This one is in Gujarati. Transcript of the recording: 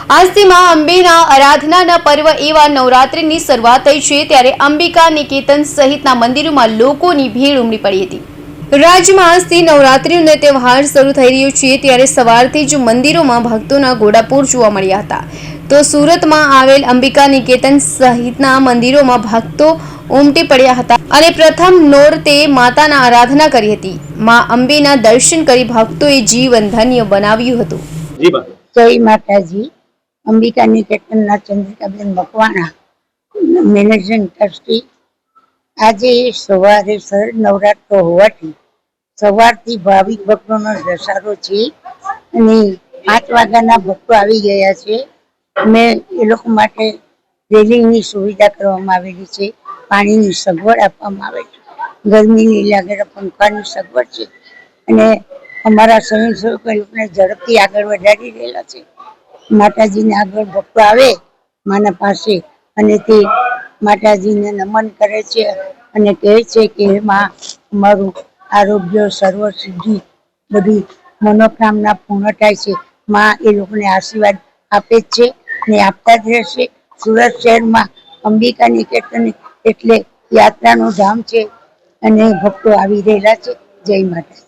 આજથી માં અંબેના આરાધનાના પર્વ એવા નવરાત્રિની શરૂઆત થઈ છે, ત્યારે અંબિકા નિકેતન સહિતના મંદિરોમાં લોકોની ભીડ ઉમટી પડી હતી। રાજ્યમાં આજથી નવરાત્રિનો તહેવાર શરૂ થઈ રહ્યો છે, ત્યારે સવારથી જ મંદિરોમાં ભક્તોના ઘોડાપૂર જોવા મળ્યા હતા। તો સુરતમાં આવેલ અંબિકા નિકેતન સહિતના મંદિરોમાં ભક્તો ઉમટી પડ્યા હતા અને પ્રથમ નોરતે માતાના આરાધના કરી હતી। માં અંબેના દર્શન કરી ભક્તોએ જીવન ધન્ય બનાવ્યું હતું। જય માતાજી। અંબિકા નિકેતનના ચંદ્રિકાબેન મકવાણા, મેનેજિંગ ટ્રસ્ટી। આજે સવારે શરદ નવરાત્ર હોવાથી સવારથી ભાવિક ભક્તોનો ધસારો છે અને 5 વાગ્યાના ભક્તો આવી ગયા છે અને એ લોકો માટે રેલિંગની સુવિધા કરવામાં આવેલી છે, પાણીની સગવડ આપવામાં આવે છે, ગરમીની લાગે પંખાની સગવડ છે અને અમારા સ્વયંસેવકો લોકોને ઝડપથી આગળ વધારી રહેલા છે। માતાજીને આગળ ભક્તો આવે માના પાસે અને તે માતાજીને નમન કરે છે અને કહે છે કે માં અમારું આરોગ્ય સર્વ સિદ્ધિ બધી મનોકામના પૂર્ણ થાય છે। માં એ લોકોને આશીર્વાદ આપે જ છે ને આપતા જ રહેશે। સુરત શહેરમાં અંબિકા નિકેતન એટલે યાત્રાનું ધામ છે અને ભક્તો આવી રહેલા છે। જય માતા।